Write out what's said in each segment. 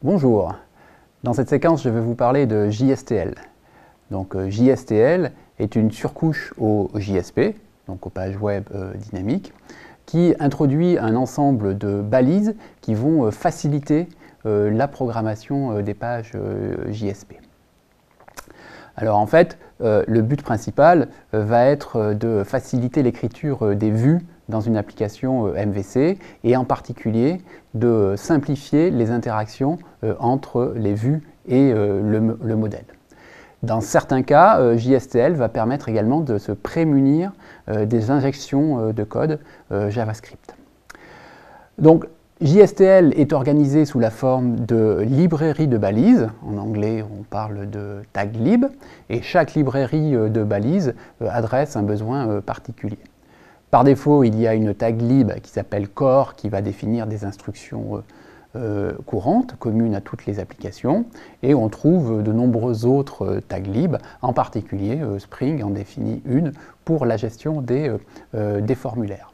Bonjour, dans cette séquence je vais vous parler de JSTL. Donc JSTL est une surcouche au JSP, donc aux pages web dynamiques, qui introduit un ensemble de balises qui vont faciliter la programmation des pages JSP. Alors en fait, le but principal va être de faciliter l'écriture des vues dans une application MVC et en particulier de simplifier les interactions entre les vues et le modèle. Dans certains cas, JSTL va permettre également de se prémunir des injections de code JavaScript. Donc, JSTL est organisé sous la forme de librairies de balises. En anglais, on parle de tag lib, et chaque librairie de balises adresse un besoin particulier. Par défaut, il y a une tag lib qui s'appelle core, qui va définir des instructions courantes, communes à toutes les applications, et on trouve de nombreuses autres tag lib, en particulier Spring en définit une pour la gestion des formulaires.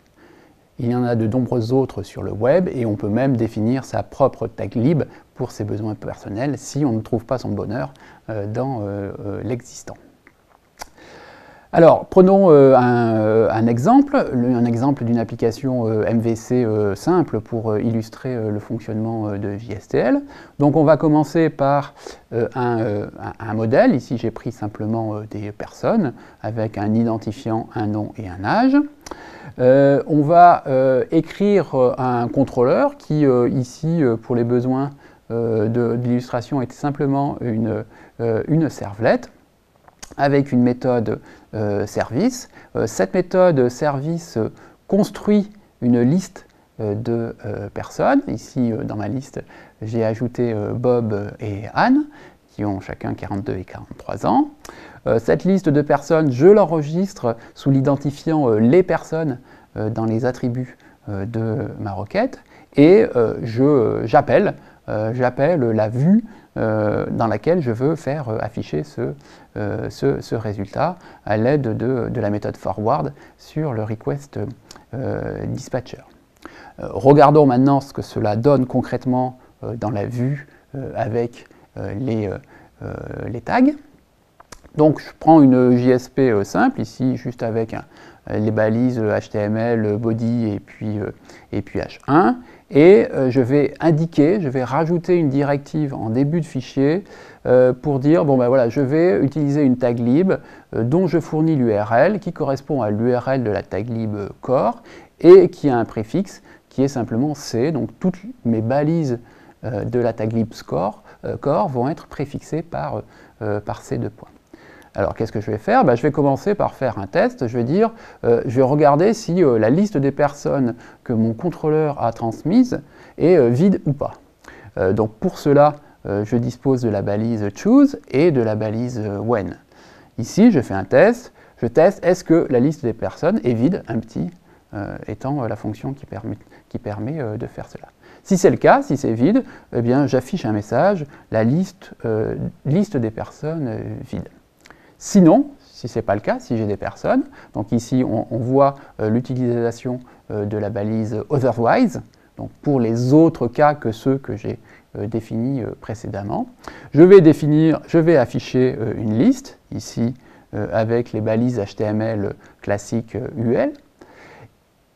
Il y en a de nombreuses autres sur le web et on peut même définir sa propre tag lib pour ses besoins personnels si on ne trouve pas son bonheur dans l'existant. Alors, prenons un exemple d'une application MVC simple pour illustrer le fonctionnement de JSTL. Donc, on va commencer par un modèle. Ici, j'ai pris simplement des personnes avec un identifiant, un nom et un âge. On va écrire un contrôleur qui, ici, pour les besoins de l'illustration, était simplement une servlette avec une méthode service. Cette méthode service construit une liste de personnes. Ici, dans ma liste, j'ai ajouté Bob et Anne, qui ont chacun 42 et 43 ans. Cette liste de personnes, je l'enregistre sous l'identifiant les personnes dans les attributs de ma requête et j'appelle la vue dans laquelle je veux faire afficher ce résultat à l'aide de la méthode forward sur le request dispatcher. Regardons maintenant ce que cela donne concrètement dans la vue avec les tags. Donc je prends une JSP simple, ici juste avec les balises HTML, body et puis H1, et je vais rajouter une directive en début de fichier pour dire, bon ben voilà, je vais utiliser une tag lib dont je fournis l'URL qui correspond à l'URL de la tag lib core et qui a un préfixe qui est simplement C, donc toutes mes balises de la tag lib core vont être préfixées par ces deux points. Alors, qu'est-ce que je vais faire? Je vais commencer par faire un test. Je vais dire, je vais regarder si la liste des personnes que mon contrôleur a transmise est vide ou pas. Donc, pour cela, je dispose de la balise choose et de la balise when. Ici, je fais un test. Je teste, est-ce que la liste des personnes est vide, un petit, étant la fonction qui permet de faire cela. Si c'est le cas, si c'est vide, eh bien, j'affiche un message, la liste des personnes vide. Sinon, si ce n'est pas le cas, si j'ai des personnes, donc ici on voit l'utilisation de la balise otherwise, donc pour les autres cas que ceux que j'ai définis précédemment. Je vais afficher une liste, ici avec les balises HTML classiques UL.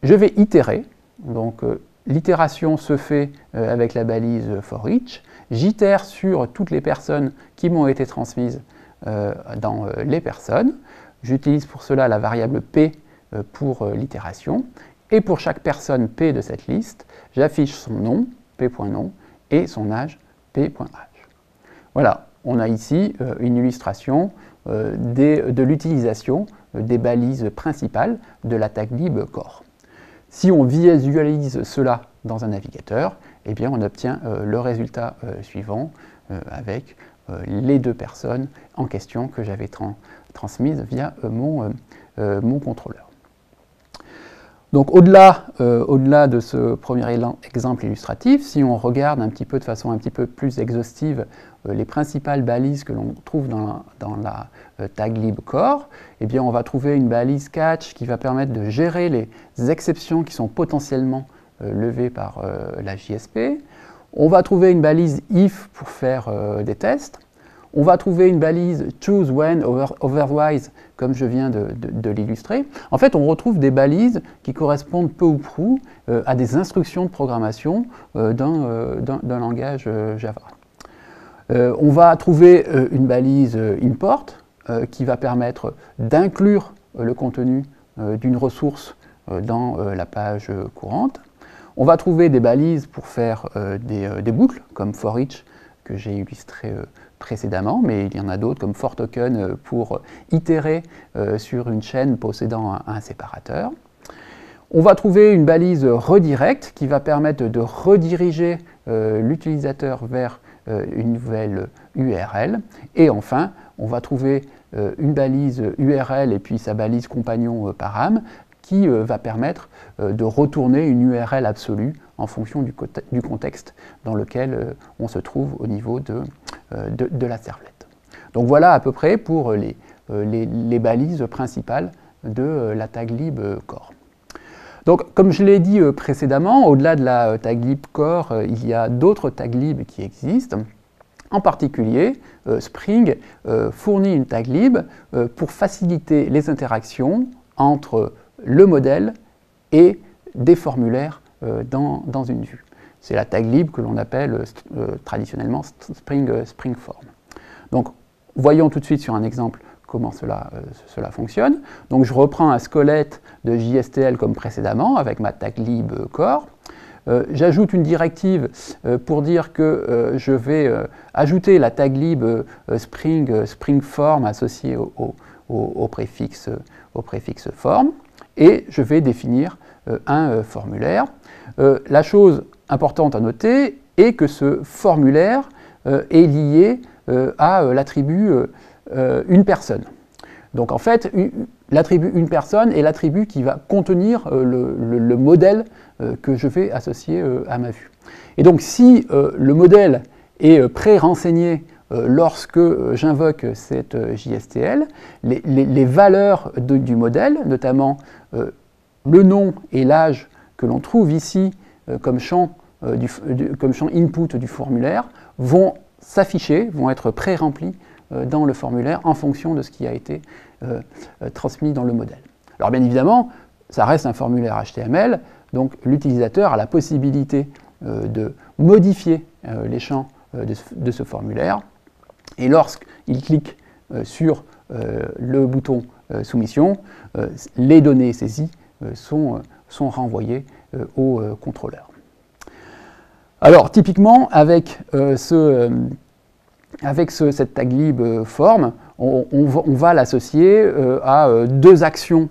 Je vais itérer, donc l'itération se fait avec la balise for each. J'itère sur toutes les personnes qui m'ont été transmises dans les personnes. J'utilise pour cela la variable P pour l'itération. Et pour chaque personne P de cette liste, j'affiche son nom, P.nom, et son âge, P.âge. Voilà, on a ici une illustration de l'utilisation des balises principales de la tag lib core. Si on visualise cela dans un navigateur, eh bien on obtient le résultat suivant avec les deux personnes en question que j'avais transmises via mon contrôleur. Donc au-delà de ce premier exemple illustratif, si on regarde de façon un petit peu plus exhaustive les principales balises que l'on trouve dans la tag lib core, eh bien on va trouver une balise catch qui va permettre de gérer les exceptions qui sont potentiellement levées par la JSP. On va trouver une balise if pour faire des tests. On va trouver une balise choose when otherwise, comme je viens de l'illustrer. En fait, on retrouve des balises qui correspondent peu ou prou à des instructions de programmation d'un langage Java. On va trouver une balise import qui va permettre d'inclure le contenu d'une ressource dans la page courante. On va trouver des balises pour faire des boucles, comme for each, que j'ai illustré précédemment, mais il y en a d'autres, comme for token, pour itérer sur une chaîne possédant un séparateur. On va trouver une balise redirect qui va permettre de rediriger l'utilisateur vers une nouvelle URL. Et enfin, on va trouver une balise URL et puis sa balise compagnon param qui va permettre de retourner une URL absolue en fonction du contexte dans lequel on se trouve au niveau de la servlette. Donc voilà à peu près pour les balises principales de la taglib core. Donc comme je l'ai dit précédemment, au-delà de la taglib core, il y a d'autres taglib qui existent. En particulier, Spring fournit une taglib pour faciliter les interactions entre le modèle et des formulaires dans une vue. C'est la taglib que l'on appelle traditionnellement Spring Form. Donc, voyons tout de suite sur un exemple comment cela fonctionne. Donc, je reprends un squelette de JSTL comme précédemment avec ma taglib core. J'ajoute une directive pour dire que je vais ajouter la taglib Spring Form associée au préfixe form. Et je vais définir un formulaire. La chose importante à noter est que ce formulaire est lié à l'attribut une personne. Donc en fait, l'attribut une personne est l'attribut qui va contenir le modèle que je vais associer à ma vue. Et donc si le modèle est pré-renseigné lorsque j'invoque cette JSTL, les valeurs du modèle, notamment le nom et l'âge que l'on trouve ici comme champ input du formulaire, vont s'afficher, vont être pré-remplis dans le formulaire en fonction de ce qui a été transmis dans le modèle. Alors bien évidemment, ça reste un formulaire HTML, donc l'utilisateur a la possibilité de modifier les champs de ce formulaire. Et lorsqu'il clique sur le bouton soumission, les données saisies sont renvoyées au contrôleur. Alors typiquement, avec cette taglib form, on va l'associer à deux actions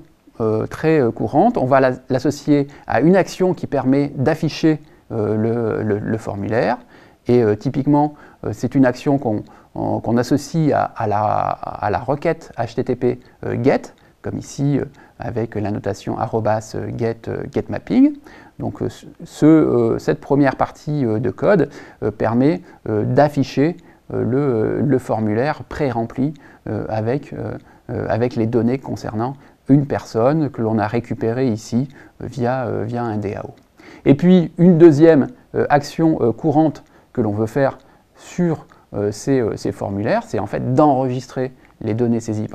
très courantes. On va l'associer à une action qui permet d'afficher le formulaire. Et typiquement, c'est une action qu'on associe à la requête HTTP GET, comme ici avec la notation @getMapping. Donc cette première partie de code permet d'afficher le formulaire pré-rempli avec les données concernant une personne que l'on a récupérée ici via un DAO. Et puis une deuxième action courante que l'on veut faire sur ces formulaires, c'est en fait d'enregistrer les données saisies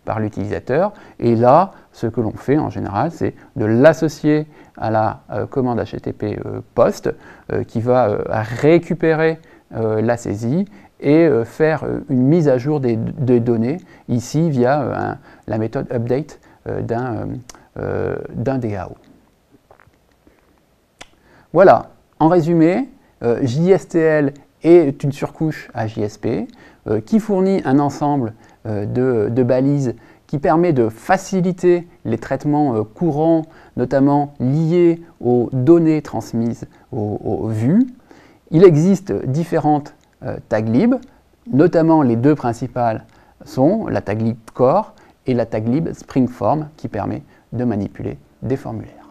par l'utilisateur. Et là, ce que l'on fait en général, c'est de l'associer à la commande HTTP POST qui va récupérer la saisie et faire une mise à jour des données, ici via la méthode update d'un DAO. Voilà, en résumé, JSTL est une surcouche à JSP qui fournit un ensemble de balises qui permet de faciliter les traitements courants, notamment liés aux données transmises aux vues. Il existe différentes taglib, notamment les deux principales sont la taglib core et la taglib Spring Form qui permet de manipuler des formulaires.